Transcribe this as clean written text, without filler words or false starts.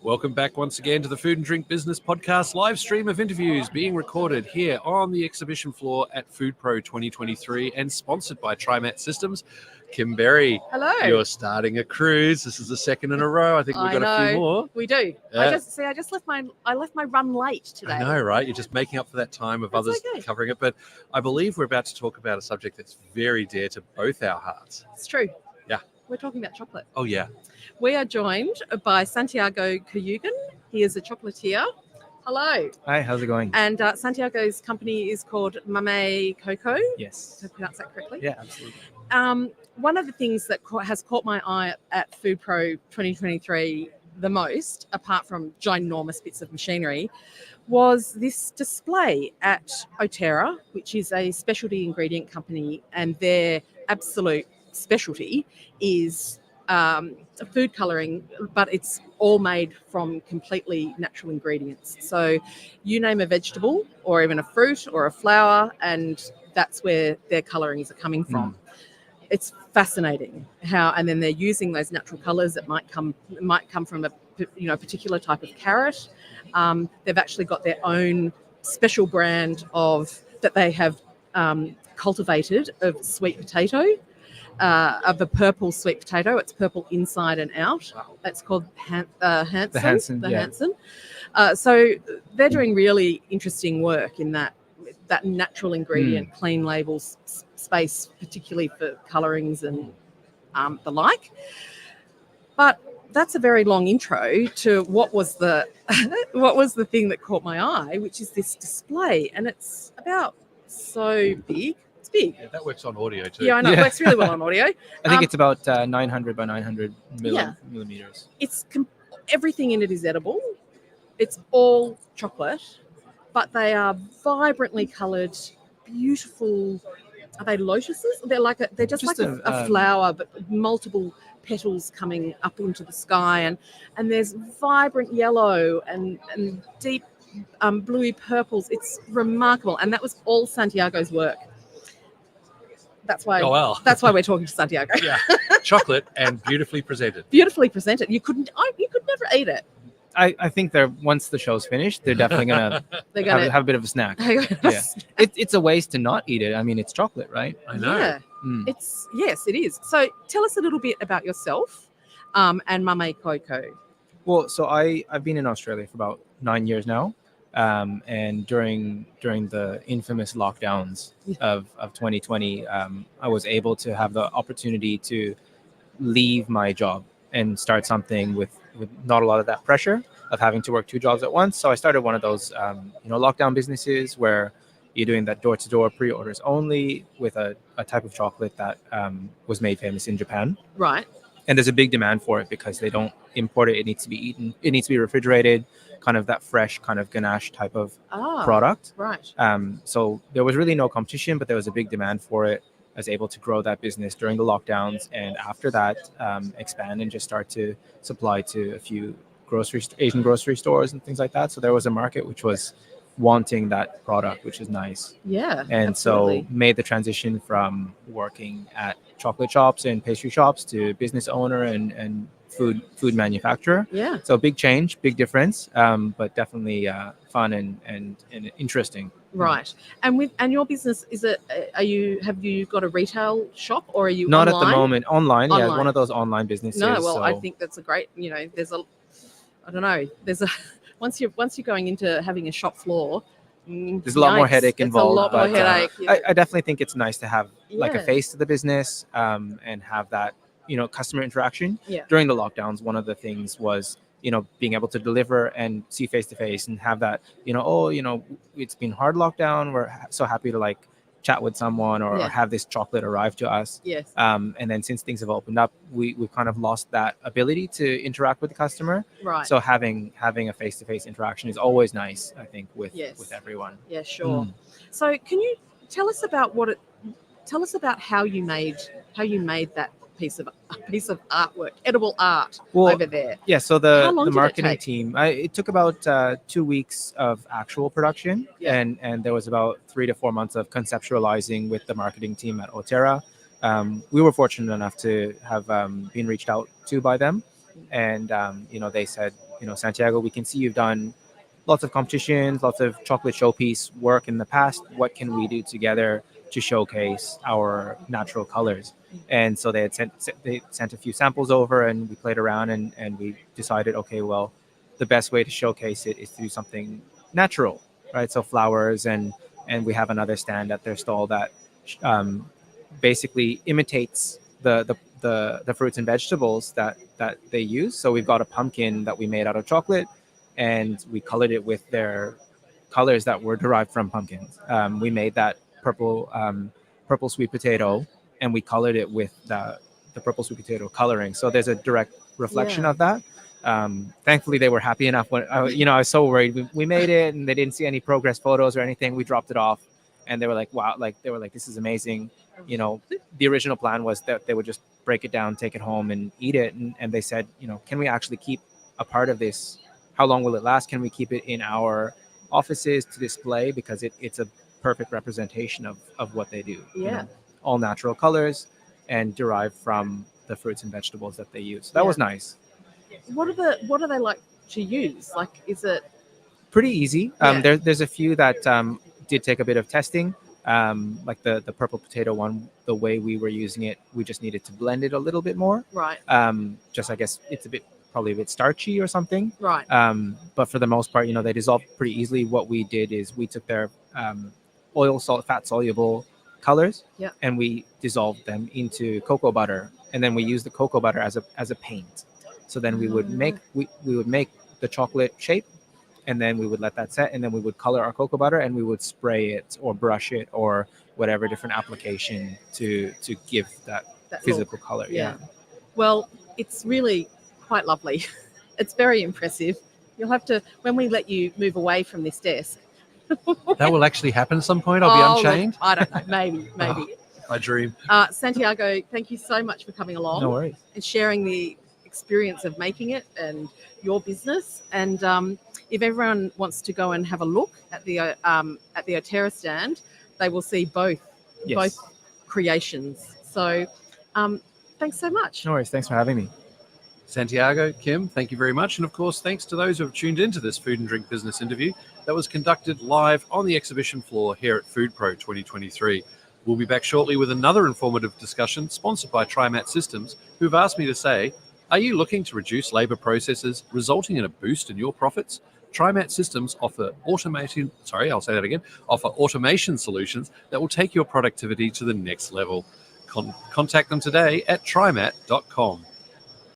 Welcome back once again to the Food and Drink Business Podcast live stream of interviews being recorded here on the exhibition floor at Food Pro 2023 and sponsored by TriMat Systems. Kim Berry, hello. You're starting a cruise. This is the second in a row. I think we've got a few more. We do. Yeah. I just left my run late today. I know, right? You're just making up for that time of That's others okay. covering it. But I believe we're about to talk about a subject that's very dear to both our hearts. It's true. Yeah. We're talking about chocolate. Oh, yeah. We are joined by Santiago Cayugan. He is a chocolatier. Hello. Hi, how's it going? And Santiago's company is called Mame Coco. Yes. Did I pronounce that correctly? Yeah, absolutely. One of the things that has caught my eye at Food Pro 2023 the most, apart from ginormous bits of machinery, was this display at Otera, which is a specialty ingredient company, and their absolute specialty is food colouring, but it's all made from completely natural ingredients. So you name a vegetable or even a fruit or a flower, and that's where their colourings are coming from. It's fascinating how, and then they're using those natural colours that might come from a particular type of carrot. They've actually got their own special brand that they have cultivated of sweet potato, of a purple sweet potato. It's purple inside and out. Wow. It's called Hanson. The Hanson. Hanson. So they're doing really interesting work in that natural ingredient, clean labels space, particularly for colourings and the like. But that's a very long intro to what was the thing that caught my eye, which is this display, and it's about so big. It's big. Yeah, that works on audio too. Yeah, I know. Yeah. It works really well on audio. I think it's about 900 by 900 millimeters. It's everything in it is edible. It's all chocolate, but they are vibrantly coloured, beautiful. Are they lotuses? They're just like a flower, but multiple petals coming up into the sky, and there's vibrant yellow and deep bluey purples. It's remarkable, and that was all Santiago's work. That's why. Oh, wow. That's why we're talking to Santiago. Yeah, chocolate and beautifully presented. Beautifully presented. You could never eat it. I think once the show's finished, they're definitely gonna They're gonna have a bit of a snack. Yeah. It's a waste to not eat it. I mean, it's chocolate, right? I know. Yeah. Mm. It is. So tell us a little bit about yourself, and Mame Coco. Well, so I've been in Australia for about 9 years now, and during the infamous lockdowns of 2020, I was able to have the opportunity to leave my job and start something with not a lot of that pressure of having to work 2 jobs at once. So I started one of those lockdown businesses where you're doing that door-to-door pre-orders only with a type of chocolate that was made famous in Japan. Right. And there's a big demand for it because they don't import it. It needs to be eaten. It needs to be refrigerated, kind of that fresh kind of ganache type of product. Right. So there was really no competition, but there was a big demand for it. I was able to grow that business during the lockdowns, and after that, expand and just start to supply to a few Asian grocery stores and things like that. So there was a market which was wanting that product, which is nice. Yeah. And absolutely. so made the transition from working at chocolate shops and pastry shops to business owner and food manufacturer. Yeah. So big change, big difference, but definitely fun and interesting. Right. And your business, have you got a retail shop, or are you Not online? at the moment. Online. Yeah, Online. one of those online businesses. No, well, so. I think that's a great, once you're going into having a shop floor, there's a lot more headache involved. It's a lot more headache. I definitely think it's nice to have like a Yeah. face to the business, and have that, customer interaction. Yeah. During the lockdowns, one of the things was, being able to deliver and see face to face and have that, it's been hard lockdown. We're so happy to chat with someone or Yeah. have this chocolate arrive to us. Yes. And then since things have opened up, we've kind of lost that ability to interact with the customer. Right. So having a face-to-face interaction is always nice, I think, with everyone. Yeah, sure. So can you tell us about how you made that piece of artwork, edible art over there? Yeah, so How long the did it marketing take? team, it took about 2 weeks of actual production, Yeah. and there was about 3 to 4 months of conceptualizing with the marketing team at Otera. We were fortunate enough to have been reached out to by them And they said, Santiago, we can see you've done lots of competitions, lots of chocolate showpiece work in the past. What can we do together to showcase our natural colors? And so they sent a few samples over, and we played around, and we decided, okay, well, the best way to showcase it is to do something natural, right? So flowers, and we have another stand at their stall that basically imitates the fruits and vegetables that they use. So we've got a pumpkin that we made out of chocolate, and we colored it with their colors that were derived from pumpkins. We made that purple sweet potato, and we colored it with the purple sweet potato coloring. So there's a direct reflection of that. Thankfully, they were happy enough when I was so worried. We made it, and they didn't see any progress photos or anything. We dropped it off, and they were like, "Wow!" They were like, "This is amazing." The original plan was that they would just break it down, take it home, and eat it. And they said, can we actually keep a part of this? How long will it last? Can we keep it in our offices to display? Because it's a perfect representation of what they do. Yeah. All natural colors and derived from the fruits and vegetables that they use. So that was nice. What are they like to use? Like, is it pretty easy? There's a few that did take a bit of testing. Like the purple potato one, the way we were using it, we just needed to blend it a little bit more. Right. Just, I guess it's probably a bit starchy or something. Right. But for the most part, they dissolve pretty easily. What we did is we took their oil, salt, fat soluble colors, and we dissolved them into cocoa butter, and then we used the cocoa butter as a paint. So then we would make the chocolate shape, and then we would let that set, and then we would color our cocoa butter, and we would spray it or brush it or whatever different application to give that physical color. Yeah. Well, it's really quite lovely. It's very impressive. You'll have to, when we let you move away from this desk. That will actually happen at some point. I'll be unchained. Look, I don't know. Maybe. I dream. Santiago, thank you so much for coming along. No worries. And sharing the experience of making it and your business. And if everyone wants to go and have a look at the Oterra stand, they will see both creations. So thanks so much. No worries. Thanks for having me. Santiago, Kim, thank you very much. And of course, thanks to those who have tuned into this Food and Drink Business interview that was conducted live on the exhibition floor here at FoodPro 2023. We'll be back shortly with another informative discussion sponsored by TriMat Systems, who've asked me to say, are you looking to reduce labour processes, resulting in a boost in your profits? TriMat Systems offer automation solutions that will take your productivity to the next level. Contact them today at trimat.com.